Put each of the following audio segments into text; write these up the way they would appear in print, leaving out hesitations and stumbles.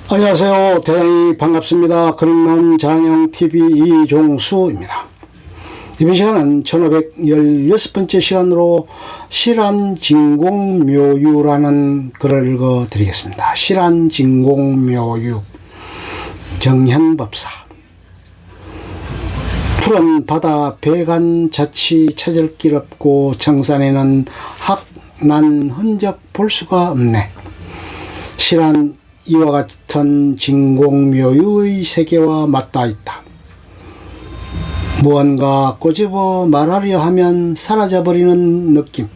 안녕하세요. 대단히 반갑습니다. 그림론 장영TV 이종수입니다. 이번 시간은 1516번째 시간으로 실안진공묘유라는 글을 읽어드리겠습니다. 실안진공묘유 정현법사. 푸른 바다 배간 자치 찾을 길 없고 정산에는 학난 흔적 볼 수가 없네. 실안 이와 같은 진공묘유의 세계와 맞닿아 있다. 무언가 꼬집어 말하려 하면 사라져버리는 느낌.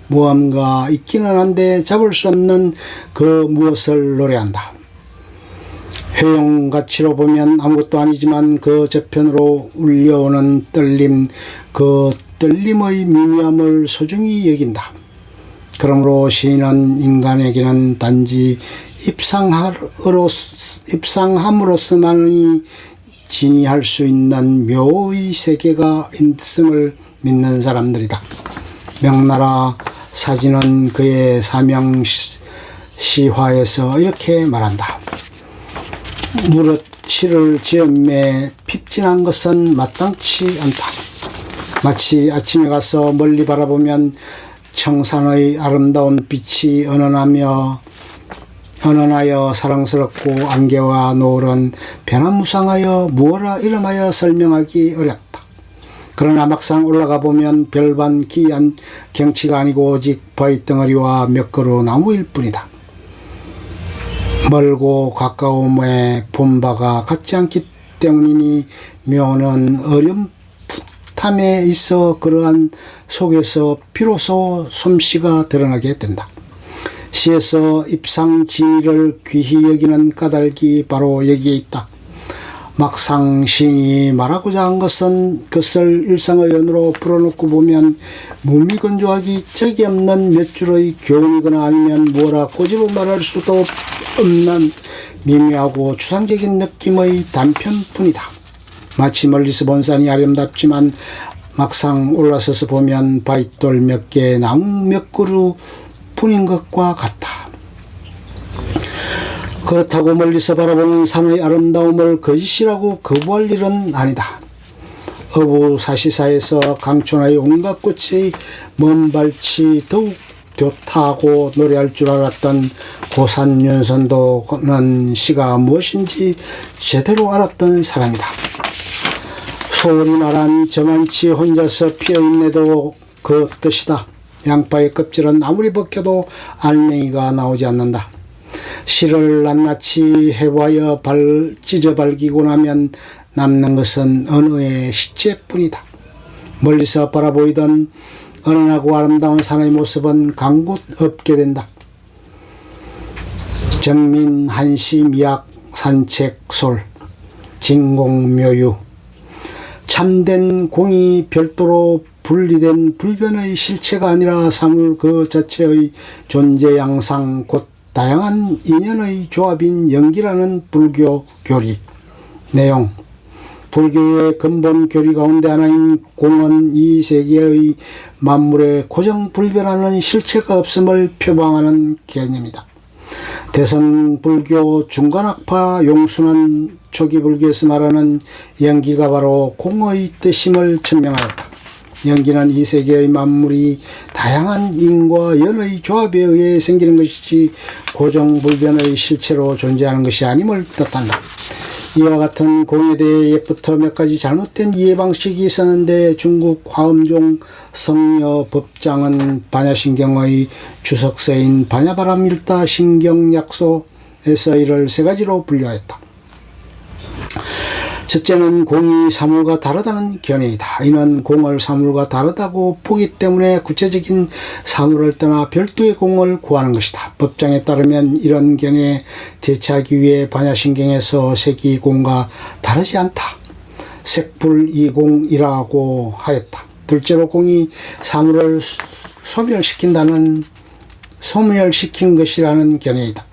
무언가 있기는 한데 잡을 수 없는 그 무엇을 노래한다. 회용가치로 보면 아무것도 아니지만 그 저편으로 울려오는 떨림, 그 떨림의 미미함을 소중히 여긴다. 그러므로 시인은 인간에게는 단지 입상함으로서만이 진이할 수 있는 묘의 세계가 있음을 믿는 사람들이다. 명나라 사진은 그의 사명시화에서 이렇게 말한다. 무릇 시를 지음에 핍진한 것은 마땅치 않다. 마치 아침에 가서 멀리 바라보면 청산의 아름다운 빛이 은은하여 사랑스럽고 안개와 노을은 변화무쌍하여 무어라 이름하여 설명하기 어렵다. 그러나 막상 올라가 보면 별반 기이한 경치가 아니고 오직 바위덩어리와 몇 그루 나무일 뿐이다. 멀고 가까움에 본바가 같지 않기 때문이니 묘는 어렴풋함에 있어 그러한 속에서 비로소 솜씨가 드러나게 된다. 시에서 입상진의를 귀히 여기는 까닭이 바로 여기에 있다. 막상 시인이 말하고자 한 것은 그것을 일상의 연으로 풀어놓고 보면 무미건조하기 짝이 없는 몇 줄의 교훈이거나 아니면 뭐라 꼬집어 말할 수도 없는 미묘하고 추상적인 느낌의 단편뿐이다. 마치 멀리서 본 산이 아름답지만 막상 올라서서 보면 바위돌 몇 개, 나무 몇 그루 뿐인 것과 같다. 그렇다고 멀리서 바라보는 산의 아름다움을 거짓이라고 거부할 일은 아니다. 어부사시사에서 강촌의 온갖 꽃의 먼발치 더욱 좋다고 노래할 줄 알았던 고산윤선도는 시가 무엇인지 제대로 알았던 사람이다. 소울이 말한 저만치 혼자서 피어있네도 그 뜻이다. 양파의 껍질은 아무리 벗겨도 알맹이가 나오지 않는다. 실을 낱낱이 해봐야 찢어 발기고 나면 남는 것은 언어의 시체뿐이다. 멀리서 바라보이던 은은하고 아름다운 산의 모습은 간곳 없게 된다. 정민 한시 미학 산책솔 진공묘유. 참된 공이 별도로 분리된 불변의 실체가 아니라 사물 그 자체의 존재 양상 곧 다양한 인연의 조합인 연기라는 불교 교리. 내용. 불교의 근본 교리 가운데 하나인 공은 이 세계의 만물에 고정불변하는 실체가 없음을 표방하는 개념이다. 대성불교 중간학파 용수는 초기 불교에서 말하는 연기가 바로 공의 뜻임을 천명하였다. 연기는 이 세계의 만물이 다양한 인과 연의 조합에 의해 생기는 것이지 고정불변의 실체로 존재하는 것이 아님을 뜻한다. 이와 같은 공에 대해 옛부터 몇 가지 잘못된 이해방식이 있었는데 중국 화엄종 성녀 법장은 반야신경의 주석서인 반야바람일다 신경약소에서 이를 세 가지로 분류하였다. 첫째는 공이 사물과 다르다는 견해이다. 이는 공을 사물과 다르다고 보기 때문에 구체적인 사물을 떠나 별도의 공을 구하는 것이다. 법장에 따르면 이런 견해에 대처하기 위해 반야신경에서 색이 공과 다르지 않다. 색불이공이라고 하였다. 둘째로 공이 사물을 소멸시킨 것이라는 견해이다.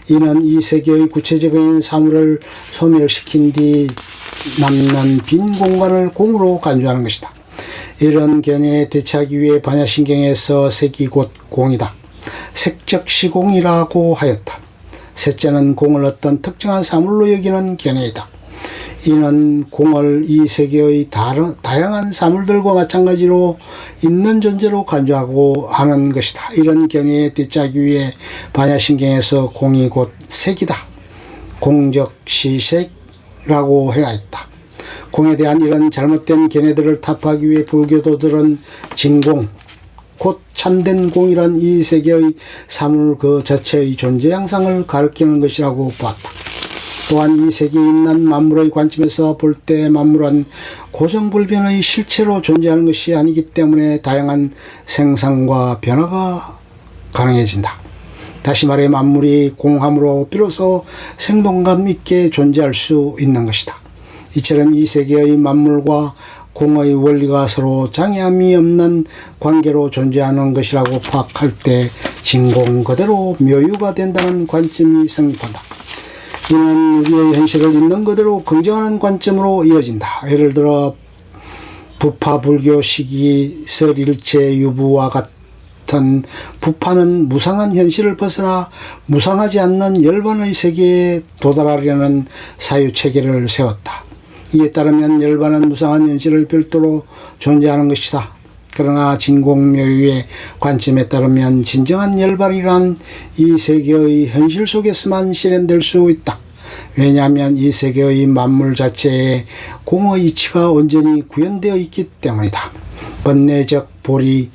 이는 이 세계의 구체적인 사물을 소멸시킨 뒤 남는 빈 공간을 공으로 간주하는 것이다. 이런 견해에 대처하기 위해 반야신경에서 색이 곧 공이다. 색적 시공이라고 하였다. 셋째는 공을 어떤 특정한 사물로 여기는 견해이다. 이는 공을 이 세계의 다양한 사물들과 마찬가지로 있는 존재로 간주하고 하는 것이다. 이런 견해에 뒤짜기 위해 반야신경에서 공이 곧 색이다, 공적시색이라고 해야했다. 공에 대한 이런 잘못된 견해들을 타파하기 위해 불교도들은 진공, 곧 참된 공이란 이 세계의 사물 그 자체의 존재 양상을 가리키는 것이라고 보았다. 또한 이 세계에 있는 만물의 관점에서 볼 때 만물은 고정불변의 실체로 존재하는 것이 아니기 때문에 다양한 생상과 변화가 가능해진다. 다시 말해 만물이 공함으로 비로소 생동감 있게 존재할 수 있는 것이다. 이처럼 이 세계의 만물과 공의 원리가 서로 장애함이 없는 관계로 존재하는 것이라고 파악할 때 진공 그대로 묘유가 된다는 관점이 성립한다. 이는 우리의 현실을 있는 그대로 긍정하는 관점으로 이어진다. 예를 들어 부파 불교 시기 설일체 유부와 같은 부파는 무상한 현실을 벗어나 무상하지 않는 열반의 세계에 도달하려는 사유체계를 세웠다. 이에 따르면 열반은 무상한 현실을 별도로 존재하는 것이다. 그러나 진공묘유의 관점에 따르면 진정한 열반이란 이 세계의 현실 속에서만 실현될 수 있다. 왜냐하면 이 세계의 만물 자체에 공의 이치가 온전히 구현되어 있기 때문이다. 번뇌적 보리,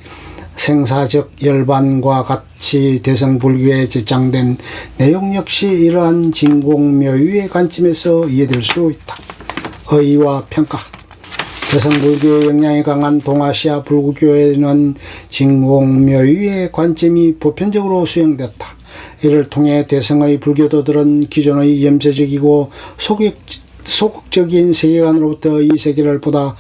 생사적 열반과 같이 대성불교에 제창된 내용 역시 이러한 진공묘유의 관점에서 이해될 수 있다. 의의와 평가. 대성불교의 영향이 강한 동아시아 불교에는 진공묘유의 관점이 보편적으로 수용됐다. 이를 통해 대성의 불교도들은 기존의 염세적이고 소극적인 세계관으로부터 이 세계를 보다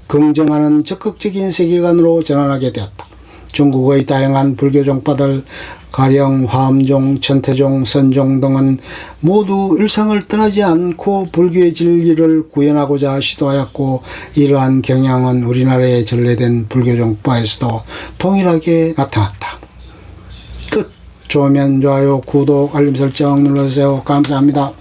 긍정하는 적극적인 세계관으로 전환하게 되었다. 중국의 다양한 불교 종파들 가령 화엄종, 천태종, 선종 등은 모두 일상을 떠나지 않고 불교의 진리를 구현하고자 시도하였고 이러한 경향은 우리나라에 전래된 불교 종파에서도 동일하게 나타났다. 끝. 좋으면 좋아요, 구독, 알림 설정 눌러주세요. 감사합니다.